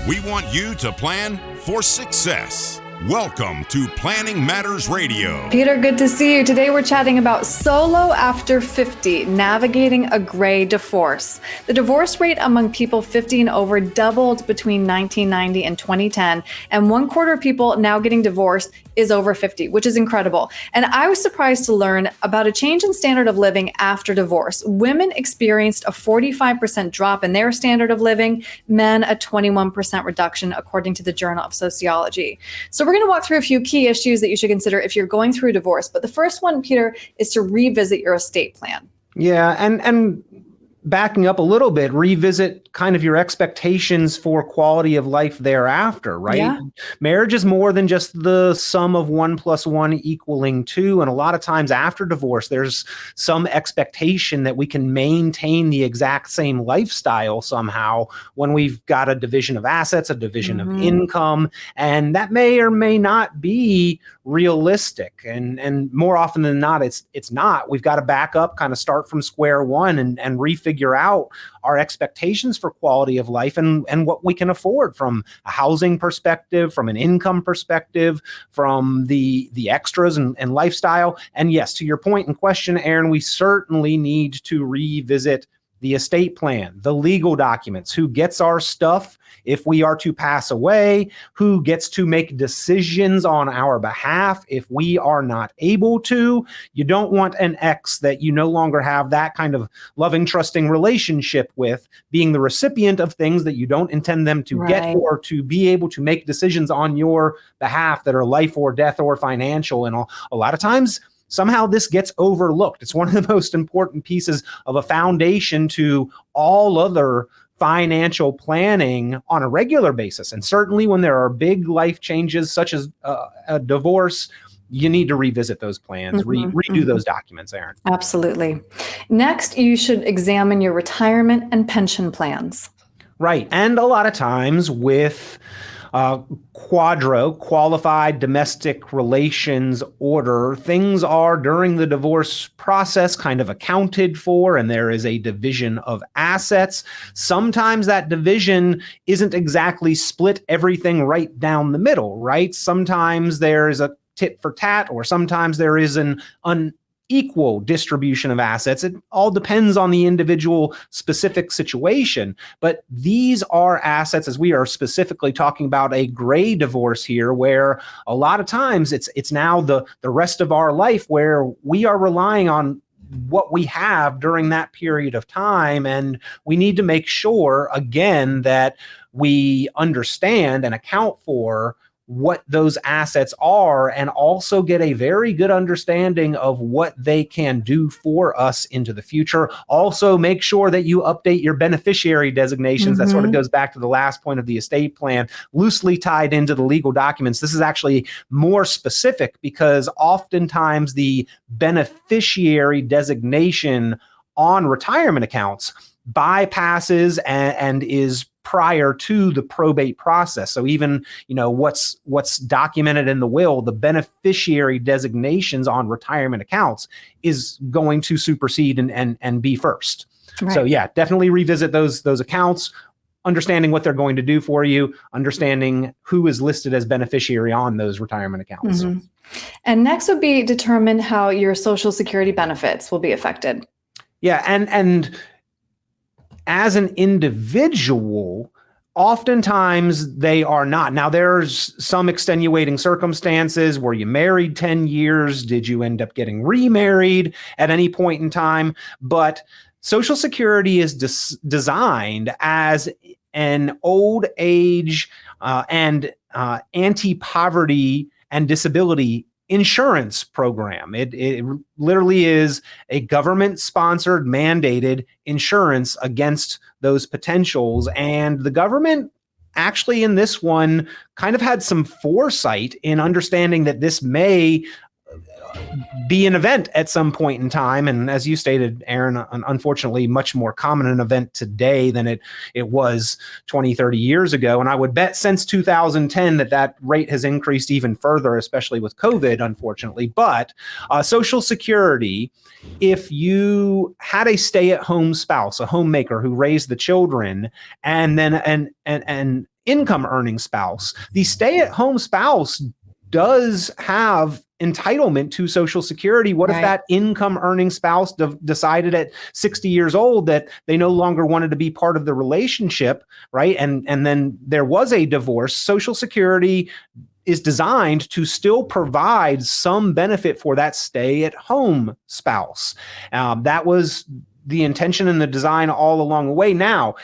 We want you to plan for success. Welcome to Planning Matters Radio. Peter, good to see you. Today we're chatting about solo after 50, navigating a gray divorce. The divorce rate among people 50 and over doubled between 1990 and 2010, and 1/4 of people now getting divorced is over 50, which is incredible. And I was surprised to learn about a change in standard of living after divorce. Women experienced a 45% drop in their standard of living, men a 21% reduction, according to the Journal of Sociology. So we're going to walk through a few key issues that you should consider if you're going through a divorce. But the first one, Peter, is to revisit your estate plan. Yeah, and backing up a little bit, revisit kind of your expectations for quality of life thereafter, right? Yeah. Marriage is more than just the sum of 1 + 1 = 2. And a lot of times after divorce, there's some expectation that we can maintain the exact same lifestyle somehow when we've got a division of assets, a division of income, and that may or may not be realistic. And more often than not, it's not. We've got to back up, kind of start from square one and refigure out our expectations for quality of life and what we can afford from a housing perspective, from an income perspective, from the extras and lifestyle. And yes, to your point in question, Erin, we certainly need to revisit the estate plan, the legal documents, who gets our stuff if we are to pass away, who gets to make decisions on our behalf if we are not able to. You don't want an ex that you no longer have that kind of loving, trusting relationship with being the recipient of things that you don't intend them to get, or to be able to make decisions on your behalf that are life or death or financial. And a lot of times, somehow this gets overlooked. It's one of the most important pieces of a foundation to all other financial planning on a regular basis. And certainly when there are big life changes such as a divorce, you need to revisit those plans, redo those documents, Erin. Absolutely. Next, you should examine your retirement and pension plans. Right. And a lot of times with qualified domestic relations order, things are during the divorce process kind of accounted for, and there is a division of assets. Sometimes that division isn't exactly split everything right down the middle, right? Sometimes there is a tit for tat, or sometimes there is an unequal distribution of assets. It all depends on the individual specific situation. But these are assets, as we are specifically talking about a gray divorce here, where a lot of times it's now the rest of our life where we are relying on what we have during that period of time. And we need to make sure, again, that we understand and account for what those assets are, and also get a very good understanding of what they can do for us into the future. Also, make sure that you update your beneficiary designations. That sort of goes back to the last point of the estate plan, loosely tied into the legal documents. This is actually more specific because oftentimes the beneficiary designation on retirement accounts bypasses and is prior to the probate process. So even, what's documented in the will, the beneficiary designations on retirement accounts is going to supersede and be first. Right. So yeah, definitely revisit those accounts, understanding what they're going to do for you, understanding who is listed as beneficiary on those retirement accounts. And next would be determine how your Social Security benefits will be affected. Yeah, and as an individual, oftentimes they are not. Now, there's some extenuating circumstances. Were you married 10 years? Did you end up getting remarried at any point in time? But Social Security is designed as an old age and anti-poverty and disability insurance program. It literally is a government-sponsored, mandated insurance against those potentials. And the government actually in this one kind of had some foresight in understanding that this may be an event at some point in time. And as you stated, Erin, unfortunately, much more common an event today than it was 20, 30 years ago. And I would bet since 2010 that rate has increased even further, especially with COVID, unfortunately. But Social Security, if you had a stay-at-home spouse, a homemaker who raised the children, and then and income earning spouse. The stay-at-home spouse does have entitlement to Social Security. What if that income earning spouse decided at 60 years old that they no longer wanted to be part of the relationship, right? And then there was a divorce. Social Security is designed to still provide some benefit for that stay-at-home spouse. That was the intention and the design all along the way. Now,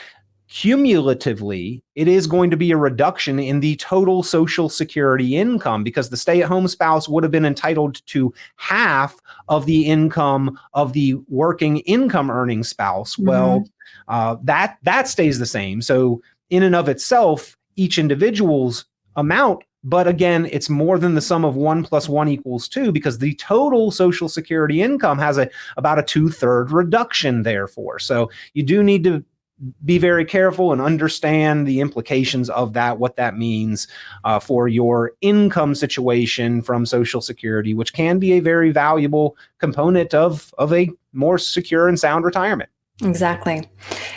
cumulatively, it is going to be a reduction in the total Social Security income because the stay-at-home spouse would have been entitled to half of the income of the working income earning spouse. Well, that stays the same. So in and of itself, each individual's amount, but again, it's more than the sum of 1 + 1 = 2 because the total Social Security income has about a 2/3 reduction therefore. So you do need to be very careful and understand the implications of that, what that means for your income situation from Social Security, which can be a very valuable component of a more secure and sound retirement. Exactly.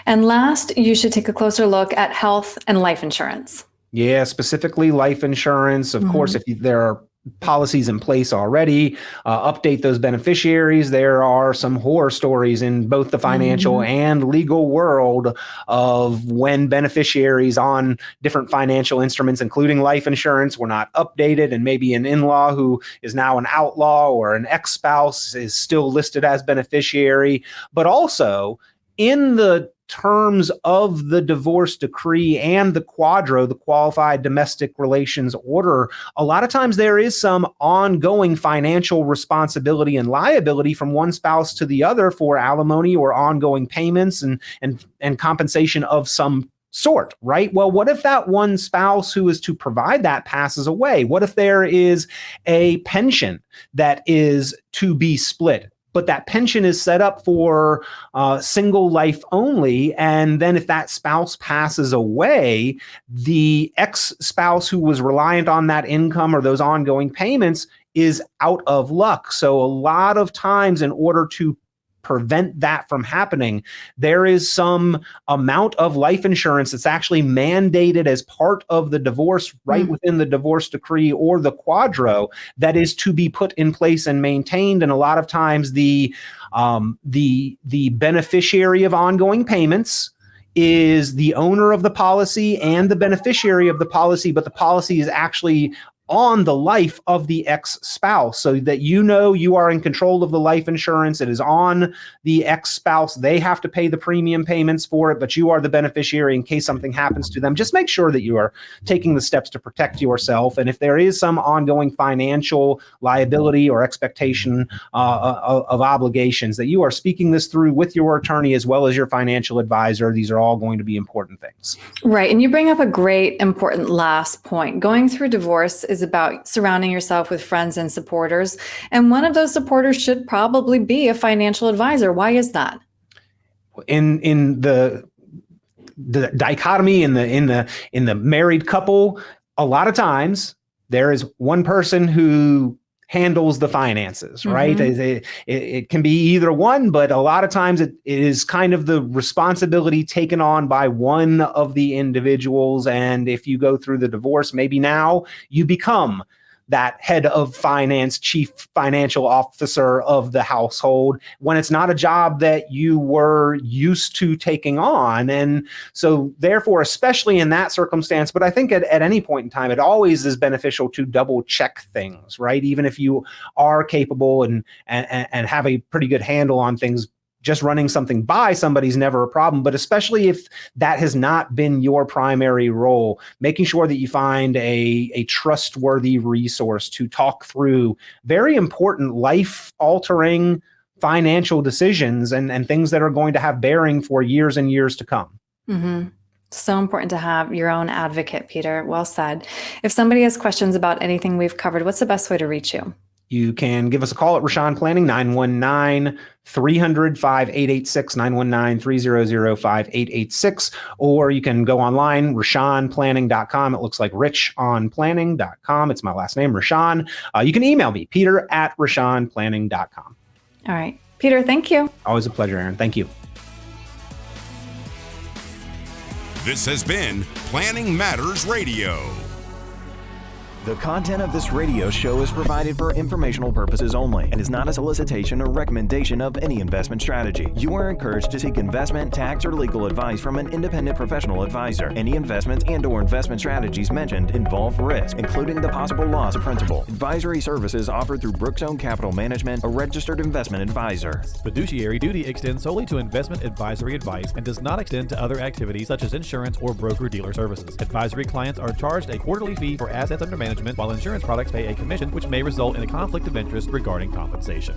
And last, you should take a closer look at health and life insurance. Yeah, specifically life insurance. Of course, if there are policies in place already, update those beneficiaries. There are some horror stories in both the financial and legal world of when beneficiaries on different financial instruments, including life insurance, were not updated, and maybe an in-law who is now an outlaw or an ex-spouse is still listed as beneficiary. But also in the terms of the divorce decree and the quadro, the qualified domestic relations order, a lot of times there is some ongoing financial responsibility and liability from one spouse to the other for alimony or ongoing payments and compensation of some sort, right? Well, what if that one spouse who is to provide that passes away? What if there is a pension that is to be split, but that pension is set up for single life only? And then if that spouse passes away, the ex-spouse who was reliant on that income or those ongoing payments is out of luck. So a lot of times, in order to prevent that from happening, there is some amount of life insurance that's actually mandated as part of the divorce right within the divorce decree or the quadro that is to be put in place and maintained. And a lot of times the beneficiary of ongoing payments is the owner of the policy and the beneficiary of the policy, but the policy is actually on the life of the ex-spouse, so that you are in control of the life insurance. It is on the ex-spouse. They have to pay the premium payments for it, but you are the beneficiary in case something happens to them. Just make sure that you are taking the steps to protect yourself. And if there is some ongoing financial liability or expectation of obligations, that you are speaking this through with your attorney as well as your financial advisor. These are all going to be important things. Right. And you bring up a great, important last point. Going through divorce is about surrounding yourself with friends and supporters. And one of those supporters should probably be a financial advisor. Why is that? In the dichotomy in the married couple, a lot of times there is one person who handles the finances, right? It can be either one, but a lot of times it is kind of the responsibility taken on by one of the individuals. And if you go through the divorce, maybe now you become that head of finance, chief financial officer of the household, when it's not a job that you were used to taking on. And so therefore, especially in that circumstance, but I think at any point in time, it always is beneficial to double check things, right? Even if you are capable and have a pretty good handle on things, just running something by somebody's never a problem, but especially if that has not been your primary role, making sure that you find a trustworthy resource to talk through very important life-altering financial decisions and things that are going to have bearing for years and years to come. So important to have your own advocate, Peter. Well said. If somebody has questions about anything we've covered, what's the best way to reach you? You can give us a call at Richon Planning, 919-300-5886, 919-300-5886, or you can go online, richonplanning.com. It looks like richonplanning.com. It's my last name, Richon. You can email me, peter@richonplanning.com. All right. Peter, thank you. Always a pleasure, Erin. Thank you. This has been Planning Matters Radio. The content of this radio show is provided for informational purposes only and is not a solicitation or recommendation of any investment strategy. You are encouraged to seek investment, tax, or legal advice from an independent professional advisor. Any investments and/or investment strategies mentioned involve risk, including the possible loss of principal. Advisory services offered through Brookzone Capital Management, a registered investment advisor. Fiduciary duty extends solely to investment advisory advice and does not extend to other activities such as insurance or broker-dealer services. Advisory clients are charged a quarterly fee for assets under management, while insurance products pay a commission, which may result in a conflict of interest regarding compensation.